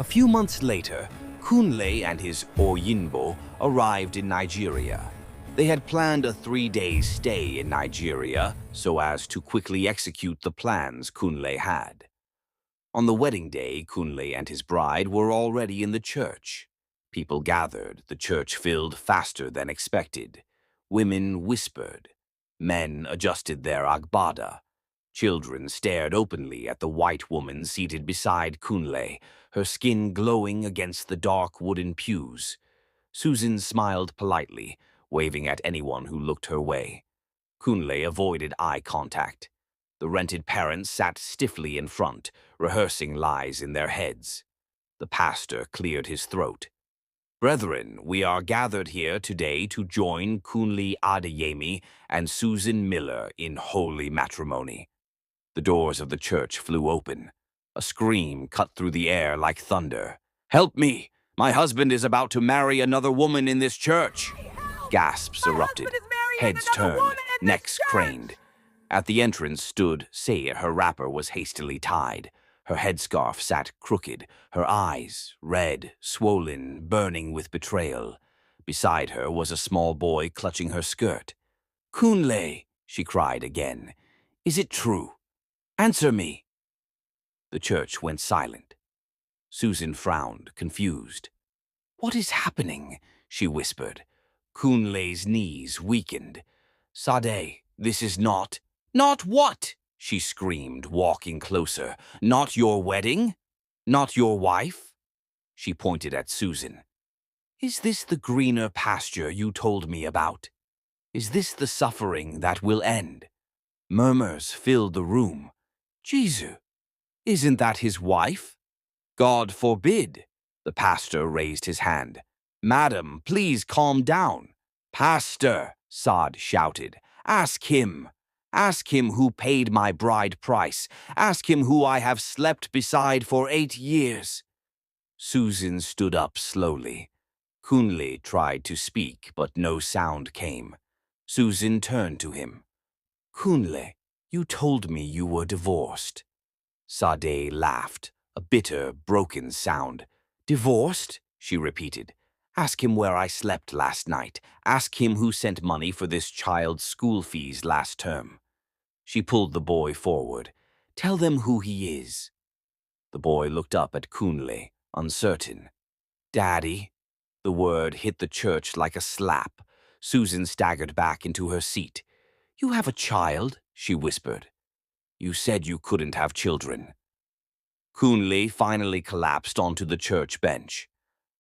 A few months later, Kunle and his Oyinbo arrived in Nigeria. They had planned a 3-day stay in Nigeria so as to quickly execute the plans Kunle had. On the wedding day, Kunle and his bride were already in the church. People gathered, the church filled faster than expected. Women whispered. Men adjusted their agbada. Children stared openly at the white woman seated beside Kunle, her skin glowing against the dark wooden pews. Susan smiled politely, waving at anyone who looked her way. Kunle avoided eye contact. The rented parents sat stiffly in front, rehearsing lies in their heads. The pastor cleared his throat. "Brethren, we are gathered here today to join Kunle Adeyemi and Susan Miller in holy matrimony." The doors of the church flew open. A scream cut through the air like thunder. "Help me! My husband is about to marry another woman in this church!" Gasps erupted. Heads turned, necks craned. At the entrance stood Sayah. Her wrapper was hastily tied. Her headscarf sat crooked, her eyes red, swollen, burning with betrayal. Beside her was a small boy clutching her skirt. "Kunle," she cried again, "is it true? Answer me." The church went silent. Susan frowned, confused. "What is happening?" she whispered. Kunle's knees weakened. "Sade, this is not—" "Not what?" she screamed, walking closer. "Not your wedding? Not your wife?" She pointed at Susan. "Is this the greener pasture you told me about? Is this the suffering that will end?" Murmurs filled the room. "Jesus, isn't that his wife?" "God forbid!" The pastor raised his hand. "Madam, please calm down." "Pastor," Saad shouted, "ask him. Ask him who paid my bride price. Ask him who I have slept beside for 8 years." Susan stood up slowly. Kunle tried to speak, but no sound came. Susan turned to him. "Kunle, you told me you were divorced." Sade laughed, a bitter, broken sound. "Divorced?" she repeated. "Ask him where I slept last night. Ask him who sent money for this child's school fees last term." She pulled the boy forward. "Tell them who he is." The boy looked up at Kunle, uncertain. "Daddy." The word hit the church like a slap. Susan staggered back into her seat. "You have a child," she whispered. "You said you couldn't have children." Kunle finally collapsed onto the church bench.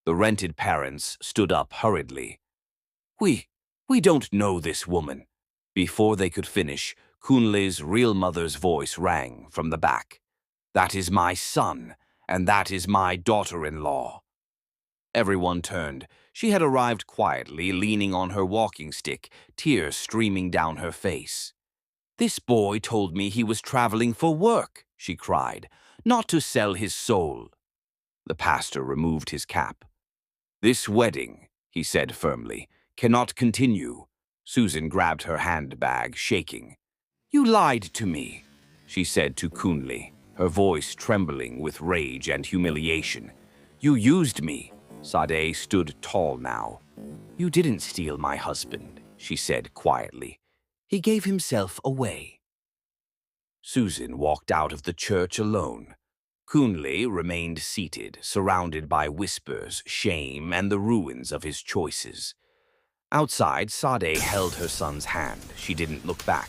The rented parents stood up hurriedly. We don't know this woman." Before they could finish, Kunle's real mother's voice rang from the back. "That is my son, and that is my daughter-in-law." Everyone turned. She had arrived quietly, leaning on her walking stick, tears streaming down her face. "This boy told me he was traveling for work," she cried, "not to sell his soul." The pastor removed his cap. "This wedding," he said firmly, "cannot continue." Susan grabbed her handbag, shaking. "You lied to me," she said to Kunle, her voice trembling with rage and humiliation. "You used me." Sade stood tall now. "You didn't steal my husband," she said quietly. "He gave himself away." Susan walked out of the church alone. Kunle remained seated, surrounded by whispers, shame, and the ruins of his choices. Outside, Sade held her son's hand. She didn't look back.